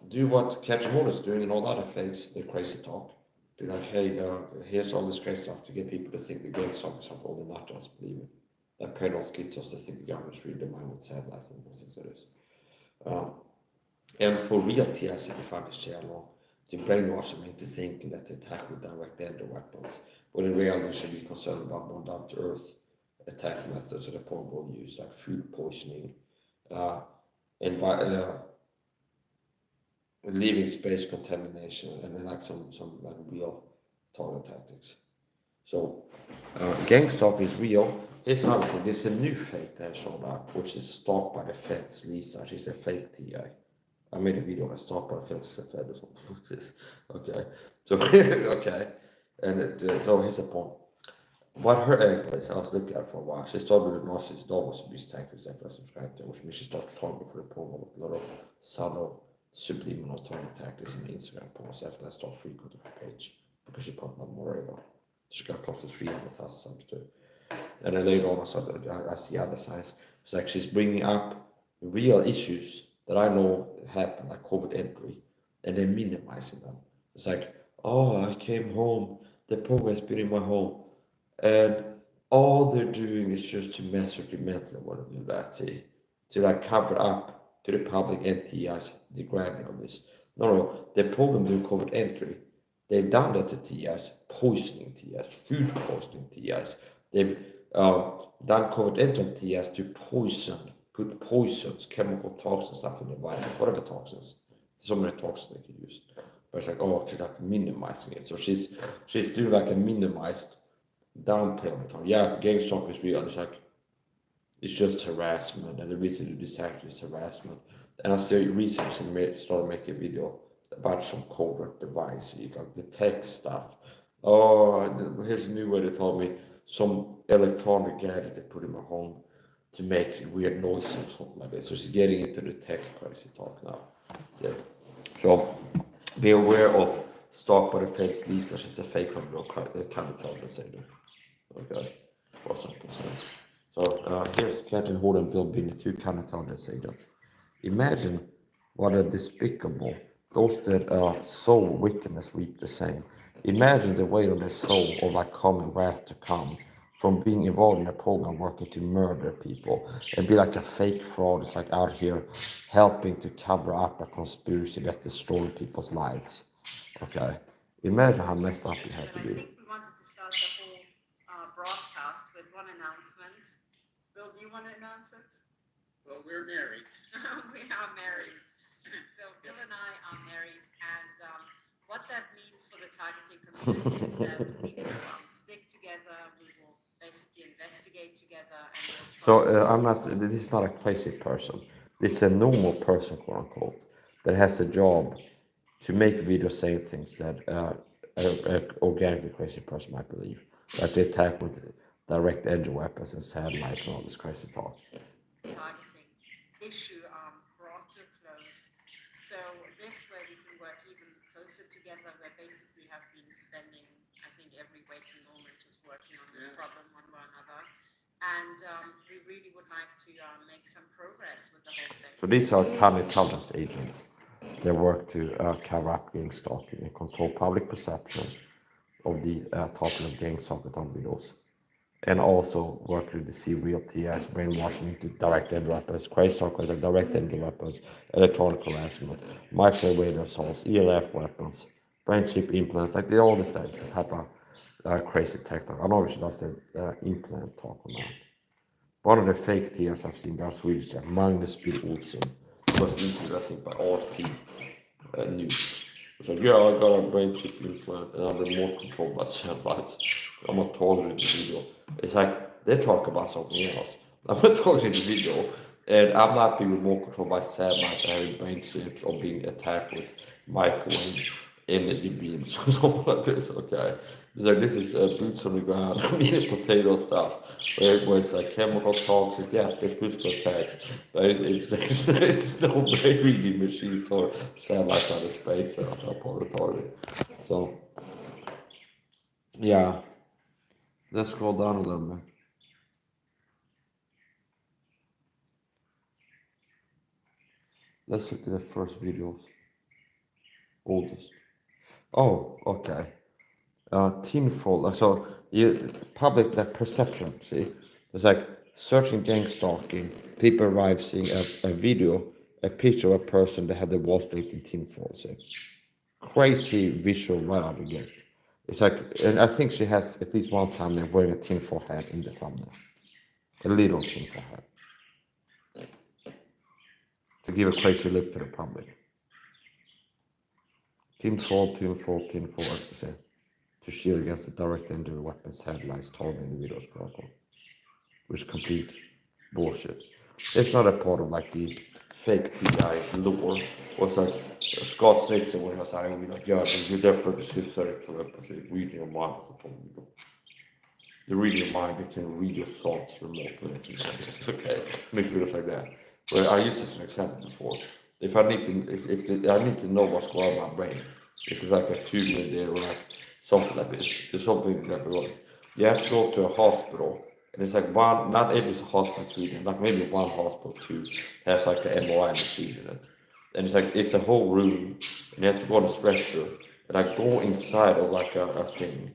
A: do what Katerhine Horton is doing and all the other fakes, the crazy talk. Be like, hey, here's all this crazy stuff to get people to think the game is something all the not just believe it. That paranoid gets us to think the government's reading their mind with satellites and things like this. And for real TIs, if you find this channel, to brainwash them into thinking that they attack with direct energy weapons, when in reality they should be concerned about more down to earth attack methods that are probable use, like food poisoning, leaving space contamination, and then like some like real target tactics. So Gangstalking is real. Here's another thing. There's a new fake that showed up, which is stalked by the feds. Lisa, she's a fake TI. I made a video on a stalked by the feds or something like this. Okay, so okay, and so here's the point. What her angle is, I was looking at for a while. She started with a narcissist dog abuse tactics after I subscribed to her, which means she started talking for the program with a lot of subtle subliminal target tactics in the Instagram posts after I started frequenting her page because she pumped up more radar. She got close to 300,000 subs too. And then later on, I see other signs. It's like she's bringing up real issues that I know happen, like COVID entry, and then minimizing them. It's like, oh, I came home, the program has been in my home, and all they're doing is just to mess with your mental what do that, see? To like cover up to the public and TIs the grabbing of this. No, the problem doing COVID entry. They've done that to TIs, poisoning TIs, food poisoning TIs. They've done COVID entry on TIs to put poisons, chemical toxins stuff in the environment, whatever toxins. So many toxins they could use. But it's like, oh, she's like minimizing it. So she's doing like a minimized downplay of the time. Yeah, Gangstalking is real. It's like it's just harassment, and the reason to do this actually is harassment. And I see recently started making a video about some covert device, like the tech stuff. Oh, here's a new way they told me some electronic gadget they put in my home to make weird noises or something like that. So she's getting into the tech crazy talk now. So be aware of stalked by the feds Lisa. She's a fake on your kind of tell the same. Okay, what's up, concerned. So here's Katerhine Horton Bill being the two counterintelligence agents. Imagine what a despicable, those that sow wickedness reap the same. Imagine the weight on their soul of like common wrath to come from being involved in a program working to murder people and be like a fake fraud. It's like out here helping to cover up a conspiracy that destroyed people's lives. Okay, imagine how messed up you have to
B: I
A: be.
B: think we wanted to start the whole broadcast with one announcement. Bill, do you want to announce it?
C: Well, we're married.
B: We are married. So Bill and I are married, and what that means for the targeting community is that we will stick together. We will basically investigate together. And
A: So I'm not. This is not a crazy person. This is a normal person, quote unquote, that has a job to make videos saying things that an organically crazy person might believe. Like they attack with direct energy weapons and satellites and all this crazy talk.
B: Targeting issue brought to a close. So this way we can work even closer together. We basically have been spending, I think, every waking moment just working on this problem one way or another. And we really would like to make some progress with the whole thing.
A: So these are counterintelligence agents. They work to cover up gangstalking and control public perception of the topic of gangstalking on videos. And also work to deceive real TIs, brainwashing into direct energy weapons, Crazytalker with direct energy weapons, electronic harassment, microwave radio assaults, ELF weapons, brain chip implants, like they all this type of crazy tech talk. I don't know if she does the implant talk or not. One of the fake TIs I've seen, they're Swedish, Magnus B. Olsson. It was interviewed, I think, by RT News. It's like, yeah, I got a brain chip implant and I'm remote controlled by satellites. I'm not talking in the video. It's like they talk about something else. I'm not talking in the video, and I'm not being remote controlled by satellites or having brain chips or being attacked with microwave energy beams or something like this. Okay, it's like this is boots on the ground, meat and potato stuff, where it's like chemical toxins. Yes, there's physical attacks, but it's no brain reading machines or satellites out of space that are part of the target. So yeah. Let's scroll down a little bit. Let's look at the first videos. Oldest. Oh, okay. Tinfoil. So public that perception. See, it's like searching gangstalking. People arrive seeing a video, a picture of a person that had the wall straight in tinfoil. See, crazy visual right out of the gate. It's like, and I think she has at least one thumbnail wearing a tinfoil hat in the thumbnail. A little tinfoil hat. To give a crazy look to the public. Tinfoil, to shield against the direct energy weapon satellites targeting the videos protocol. Which is complete bullshit. It's not a part of like the fake TI lore. Was like Scott Snitzer when he was saying, we like, yeah, you're definitely sympathetic telepathy, reading your mind for Tom. The reading your mind, they can read your thoughts remotely. It's okay. Make videos like that. Well, I used this as an example before. If I need to, I need to know what's going on in my brain. If there's like a tumor in there or like something like this, there's something that goes. You have to go to a hospital, and it's like one. Not every hospital in Sweden, like maybe one hospital too, has like an MRI machine in it, and it's like it's a whole room, and you have to go on a stretcher and like go inside of like a thing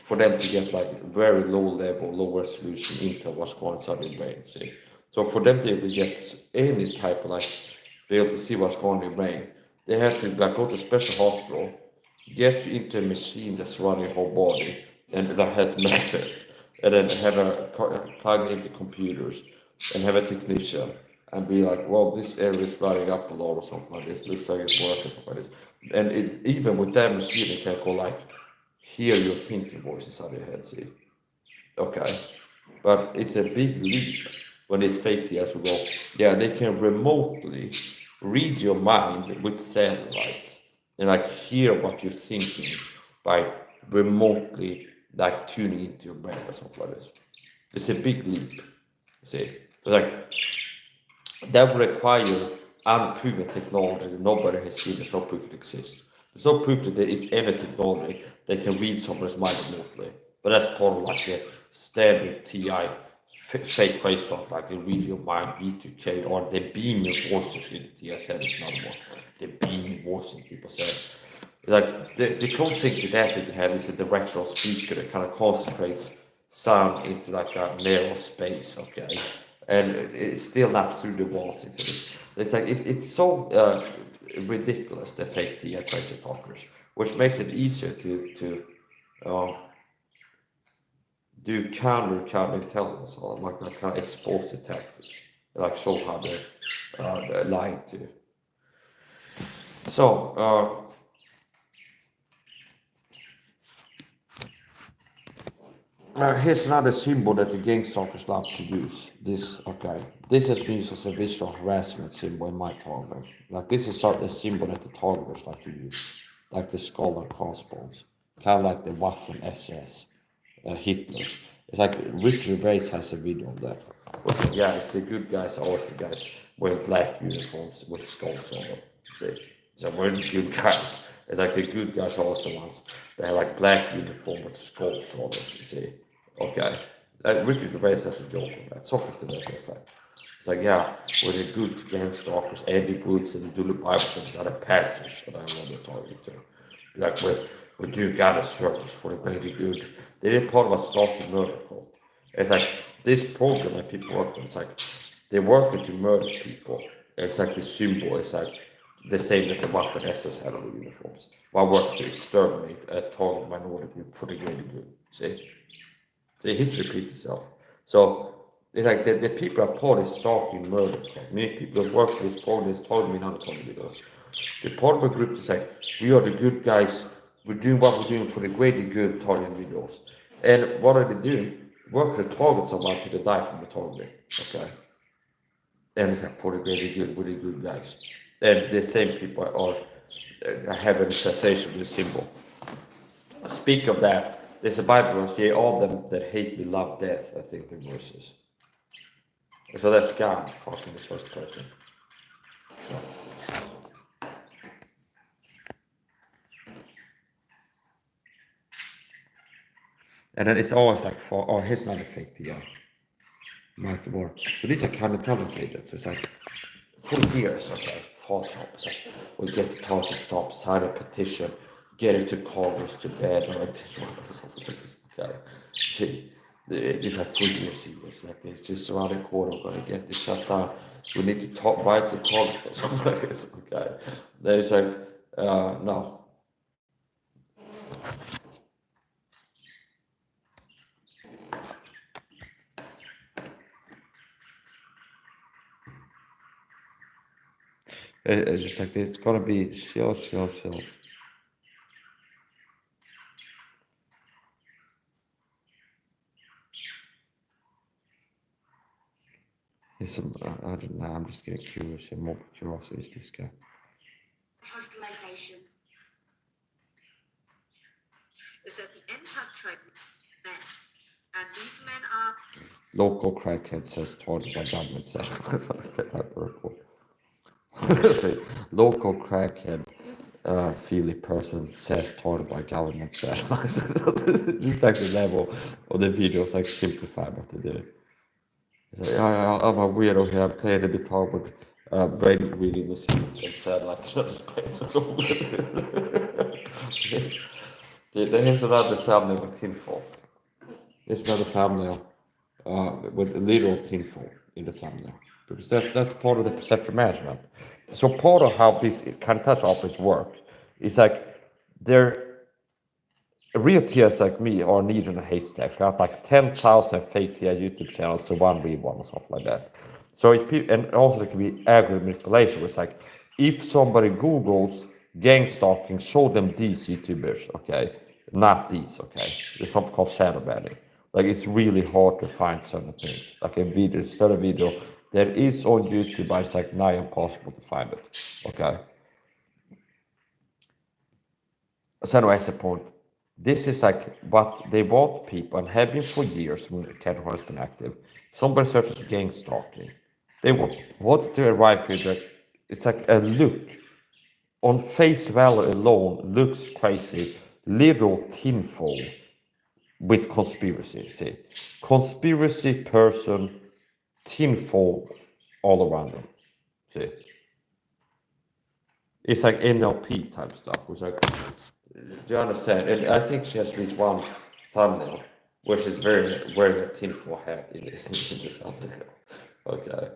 A: for them to get like very low level, low resolution into what's going on inside your brain. See, so for them to be able to get any type of like be able to see what's going on in your brain, they have to like go to a special hospital, get you into a machine that's running your whole body and that has methods, and then have a plug into computers and have a technician and be like, well, this area is lighting up a lot or something like this. Looks like it's working, something like this. And even with that machine, it can go like hear your thinking voice inside your head. See, okay, but it's a big leap when it's fake as well. Yeah, they can remotely read your mind with satellites and like hear what you're thinking by remotely like tuning into your brain or something like this. It's a big leap. See, so like that would require unproven technology that nobody has seen. There's no proof it exists. There's no proof that there is any technology that can read someone's mind remotely. But that's part of like the standard TI fake crazy stuff, like they read your mind, V2K, or they beam your voices into TI said it's another one. They beam your voice into people's head. Like the closest thing to that they can have is a directional speaker that kind of concentrates sound into like a narrow space, okay? And it's still not through the walls. It's like it's so ridiculous, the fake TI crazy talkers, which makes it easier to uh, do counterintelligence on like that kind of explosive tactics, like show how they're lying to. So here's another symbol that the gangstalkers love to use. This, okay. This has been used as a visual harassment symbol in my target. Like this is sort of the symbol that the targeters like to use. Like the skull and crossbones. Kind of like the Waffen SS, Hitler's. It's like Richard Race has a video of that. But yeah, it's the good guys, always the guys wearing black uniforms with skulls on them. See? So we're the good guys. It's like the good guys are always the ones that have like black uniform with skulls on it, you see. Okay. Ricky Gervais has a joke on that, something to that effect. It's like, yeah, we're the good gangstalkers, Andy Woods and Dulu Bible are the pastors that I want to talk to. Like, we're doing God's service for the greater good. They did part of a stalking murder cult. It's like, this program that people work for, it's like, they're working to murder people. It's like the symbol, it's like the same that the Waffen SS had on the uniforms. While working to exterminate a target minority group for the greater good. See? See, history repeats itself. So it's like the people are part of stalking murder. Many people that work for this program is told me not to come with us. The part of a group is like, we are the good guys, we're doing what we're doing for the greater good, targeting videos. And what are they doing? Work to target someone till they die from the target. Okay. And it's like for the greater good, we're the good guys. And the same people are having a sensation with the symbol. Speak of that. There's a Bible verse, yeah, all them that hate me love death, I think the verses. So that's God talking in the first person. So. And then it's always like, oh, here's not a fake TI. Michael Moore. But these are kind of intelligence agents. So it's like, for years, okay, false hope. It's like, we get the talk to stop, sign a petition, get it to Congress to ban or something like this. Okay. See, it's like 4 years. It's like it's just around the corner. We're gonna get this shut down. We need to talk right to Congress or something like this. Okay. Then it's like, no. It's just like there's gonna be shells. I don't know, I'm just getting curious and more curiosity is this guy.
B: Hospitalization. Is that the NHAT tribe men? And these men are
A: Local crackhead says targeted by government says local crackhead feely person says targeted by government says. It's like the level of the video is like simplified what they do. It's like, I'm a weirdo here. I'm playing the guitar with brain reading machines and satellites. See, here's another thumbnail with tinfoil. Here's another thumbnail with literal tinfoil in the thumbnail. Because that's part of the perception management. So part of how these kind of touch operates work is like they're real TIAs like me are needed in a haystack. I got like 10,000 fake TIA YouTube channels, so one real one or something like that. So if people, and also there can be algorithm manipulation, where it's like if somebody Googles gangstalking, show them these YouTubers, okay, not these, okay. There's something called shadow banning. Like it's really hard to find certain things. Like a video, certain video that is on YouTube, but it's like nigh impossible to find it, okay. So anyway, that's the point. This is like what they want people and have been for years when Katerhine has been active. Somebody searches gang stalking. They want to arrive here that it's like a look on face value alone looks crazy. Little tinfoil with conspiracy. See, conspiracy person, tinfoil all around them. See, it's like NLP type stuff. It's like, do you understand? And I think she has at least one thumbnail, which is wearing a tinfoil hat in this thumbnail. Okay,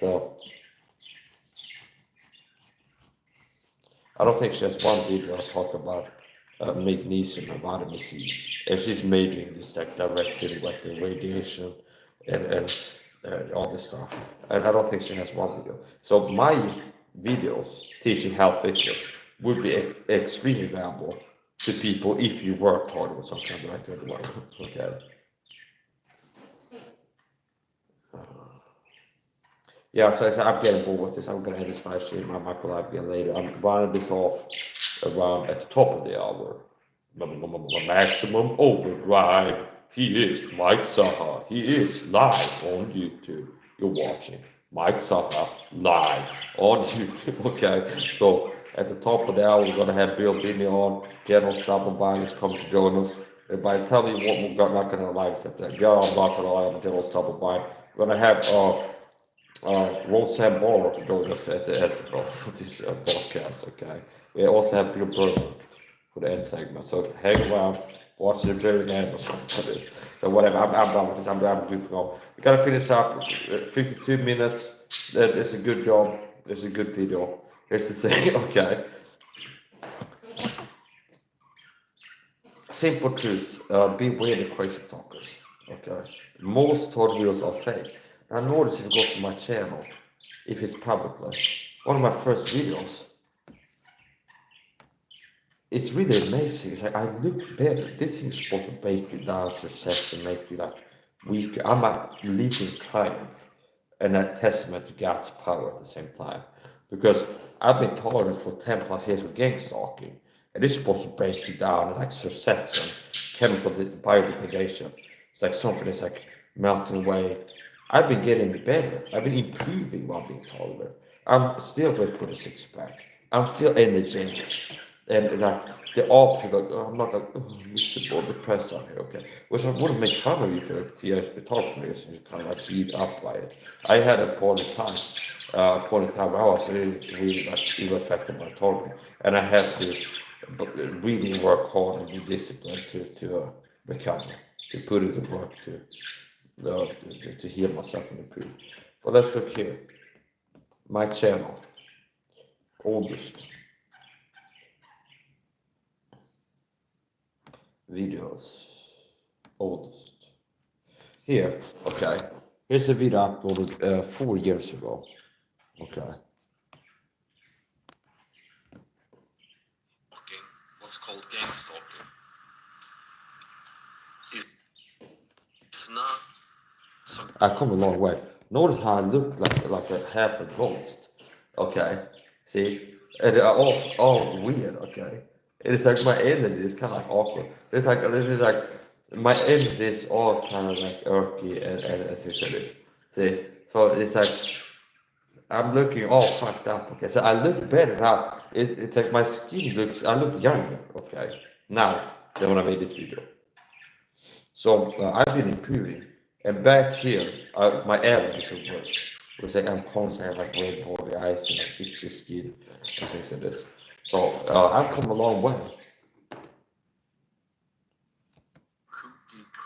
A: so I don't think she has one video I talk about magnesium and vitamin C, and she's majoring in this like directed weapon radiation and all this stuff. And I don't think she has one video. So my videos teaching health fitness would be extremely valuable to people if you work hard with some kind of directed weapon. Okay. Yeah, so I'm getting bored with this. I'm gonna end this live stream. I might go live again later. I'm running this off around at the top of the hour. Maximum overdrive. He is Mike SAHA. He is live on YouTube. You're watching Mike SAHA live on YouTube. Okay, so at the top of the hour, we're gonna have Bill Binney on. General Stubborn Bine is coming to join us. Everybody, tell me what we're not gonna live except that. Yeah, I'm not gonna lie. I'm General Stubborn Bine. We're gonna have Roseanne Barr joined us at the end of this podcast, okay? We also have Bill Burbank for the end segment, so hang around, watch the very end or something like this. So whatever, I'm done with this, I'm goofing off. We gotta finish up, 52 minutes, that is a good job, it's a good video. Here's the thing, okay? Simple truth, beware the crazy talkers, okay? Most Todd videos are fake. I noticed if you go to my channel, if it's public, one of my first videos, it's really amazing. It's like I look better. This thing's supposed to break you down, success, and make you like weaker. I'm a leaping triumph and a testament to God's power at the same time. Because I've been tolerant for 10 plus years with gangstalking, and it's supposed to break you down and like success and chemical biodegradation. It's like something that's like melting away. I've been getting better. I've been improving while being taller. I'm still with a six pack. I'm still energetic. And like they all people like, oh, I'm not like miserable, depressed out here, okay. Which I wouldn't make fun of you if you're TI's talk for me, so you kind of like beat up by it. I had a point in time where I was really like even affected by tolerance. And I had to really work hard and be disciplined to recover, to put in the work to heal myself and improve. But let's look here. My channel, oldest videos, oldest. Here, okay. Here's a video I uploaded 4 years ago. Okay.
D: What's called gangstalking. It's not.
A: I come a long way. Notice how I look like a half a ghost. Okay, see, and they're all weird. Okay, it's like my energy is kind of like awkward. It's like this is like my energy is all kind of like irky and as you said this. See, so it's like I'm looking all fucked up. Okay, so I look better now. It's like my skin looks. I look younger. Okay, now than when I made this video. So I've been improving. And back here, my allergies are worse. Because I'm constantly like red body eyes and like itchy skin and things like this. So I've come a long way.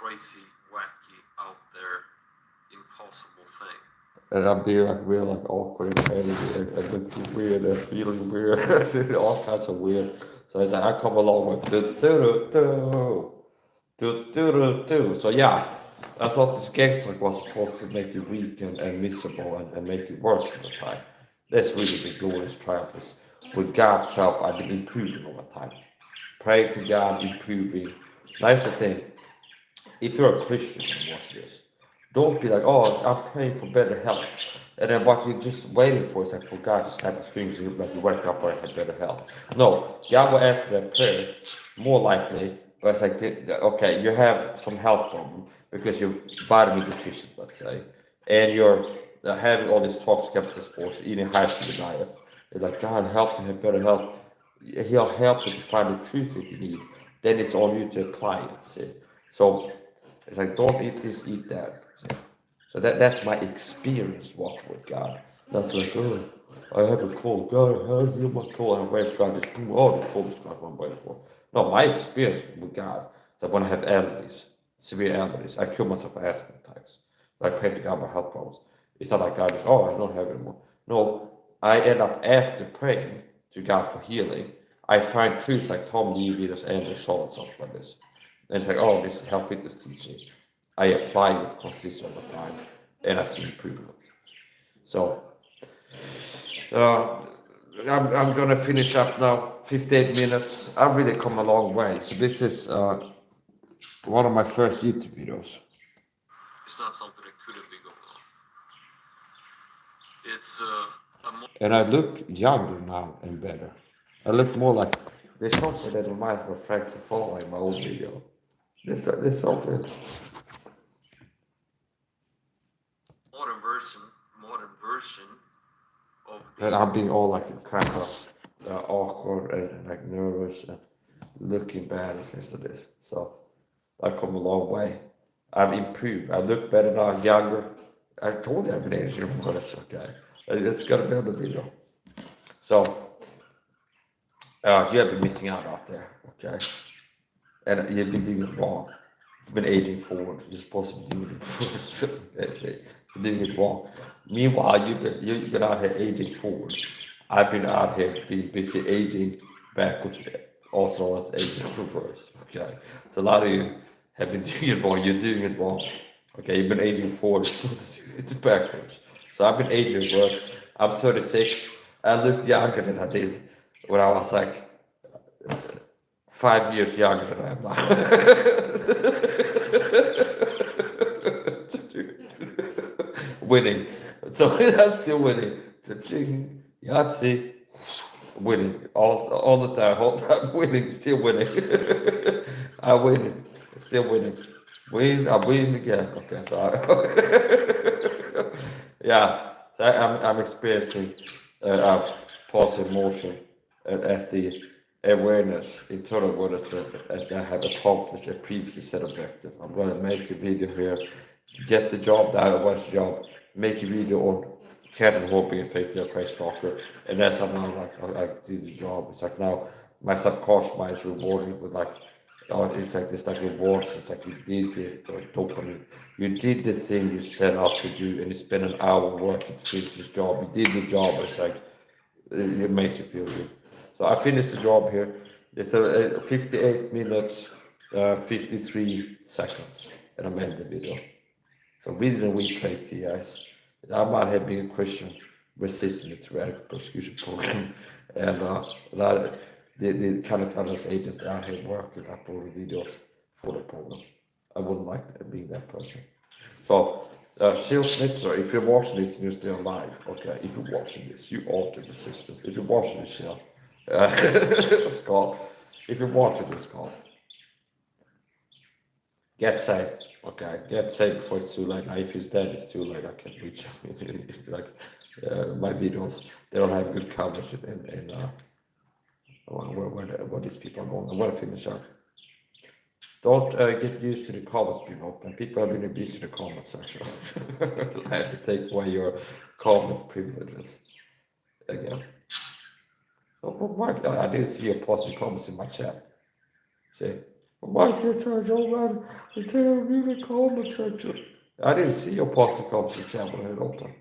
D: crazy, wacky, out there, impossible thing.
A: And I'm being like real like awkward and petty and looking weird and feeling weird, all kinds of weird. So it's like I come along with do do do do do do do. So yeah, I thought this gangster was supposed to make you weak and miserable and make you worse all the time. That's really the glorious triumph. Is with God's help, I've been improving over time. Praying to God, improving. Nice the thing, if you're a Christian and watch this, don't be like, oh, I'm praying for better health. And then what you're just waiting for is like for God to snap his fingers and like you wake up and have better health. No, God will answer that prayer more likely, but it's like, okay, you have some health problem because you're vitamin deficient, let's say, and you're having all this toxic chemical exposure, eating high sugar diet. It's like, God, help me have better health. He'll help you to find the truth that you need. Then it's on you to apply it, see. So it's like, don't eat this, eat that. So that's my experience walking with God. Not like, oh, I have a cold. God, how heal my cold? I'm waiting for God to scream, oh, the cold is not what I'm waiting for. No, my experience with God is that when I have allergies, severe allergies, I kill myself for asthma attacks. I pray to God about health problems. It's not like God is, oh, I don't have it anymore. No, I end up after praying to God for healing, I find truths like Tom Lee videos and the Soul and stuff like this. And it's like, oh, this health fitness teaching. I apply it consistently over time, and I see improvement. So, uh, I'm gonna finish up now. 58 minutes. I've really come a long way. So this is one of my first YouTube videos.
D: It's not something that couldn't be going on. It's
A: And I look younger now and better. I look more like there's something that reminds me of Frank to follow in my old video. There's something.
D: modern version of the.
A: And I'm being all like kind of awkward and like nervous and looking bad and things like this. So I've come a long way. I've improved. I look better now, younger. I told you I've been aging worse, okay? It's gonna be on the video. So you have been missing out there, okay? And you've been doing it wrong. You've been aging forward. You're supposed to be doing it forward. You're doing it wrong. Meanwhile, you've been out here aging forward. I've been out here being busy aging backwards, also as aging reverse. Okay, so a lot of you have been doing it wrong. You're doing it wrong. Okay, you've been aging forward. It's backwards. So I've been aging reverse. I'm 36. I look younger than I did when I was like 5 years younger than I am now. Winning. So I'm still winning. Cha-ching, Yahtzee, winning. All the time, whole time winning, still winning. I win, still winning. Win, I win again. Okay, so yeah, so I'm experiencing positive emotion at the awareness, internal awareness that I have accomplished a previously set objective. I'm going to make a video here to get the job done. I watch the job, make a video on Katerhine Horton and effective Crazytalker, and that's how now like I do the job. It's like now my subconscious mind is rewarding with like, oh, it's like this like rewards. It's like you did the dopamine, you did the thing you set out to do, and you spent an hour working to finish this job. You did the job. It's like it makes you feel good. So I finished the job here. It's 58 minutes, 53 seconds, and I'm ending the video. So really the week late, guys. I'm out here being a Christian, resisting the tyrannical persecution program, and a lot of the kind of tell us agents out here working, uploading videos for the program. I wouldn't like that, being that person. So, Shield Schnitzer, if you're watching this and you're still alive, okay, if you're watching this, you alter the systems. If you're watching this, Shield, Scott, if you're watching this, Scott, get saved. Okay, get saved before it's too late. Now, if he's dead, it's too late. I can't reach him. It's like my videos, they don't have good coverage in where these people are going. I want to finish up. Don't get used to the comments, people. And people have been abused in the comment section. I have to take away your comment privileges again. So, I didn't see your positive comments in my chat. See, Why can't I go around and tell me the comment section? I didn't see your positive comment section when I had it open.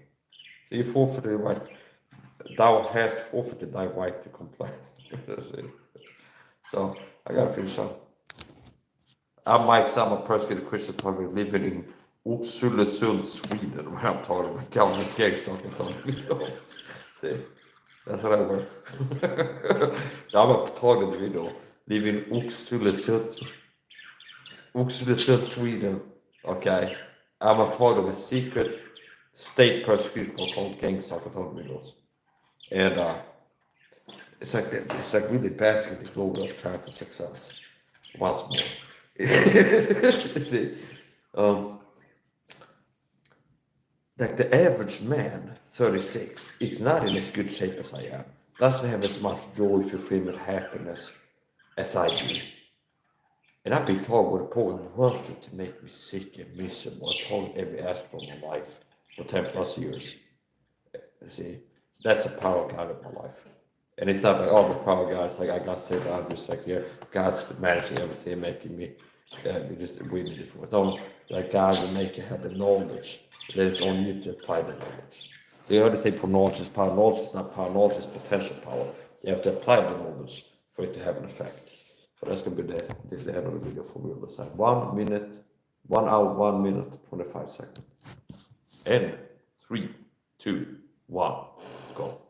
A: So you forfeited the right. Thou hast forfeited thy right to complain. So I gotta finish up. I'm Mike Samma, persecuted Christian talking, living in Oxelösund, Sweden, where I'm talking about Calvin Gangstalking talking. See, that's what I work. I'm a target video, living in Oxelösund, Sweden. Okay, I'm a part of a secret state persecution called Gangstalking talking videos, and it's like really basking the glory of triumph and success once more. See, like the average man, 36, is not in as good shape as I am. Doesn't have as much joy, fulfillment, happiness as I do. And I've been told what a program working to make me sick and miserable. I've told every aspect of my life for 10 plus years. See, that's the power of God in my life. And it's not like, oh, the power of God. It's like I got saved. I'm just like, yeah, God's managing everything and making me just really different. No, like God will make you have the knowledge. Then it's on you to apply the knowledge. The other thing for knowledge is power. Knowledge is not power. Knowledge is potential power. You have to apply the knowledge for it to have an effect. So that's going to be the end of the video for me on the side. 1 minute, 1 hour, 1 minute, 25 seconds. And 3, 2, 1, go.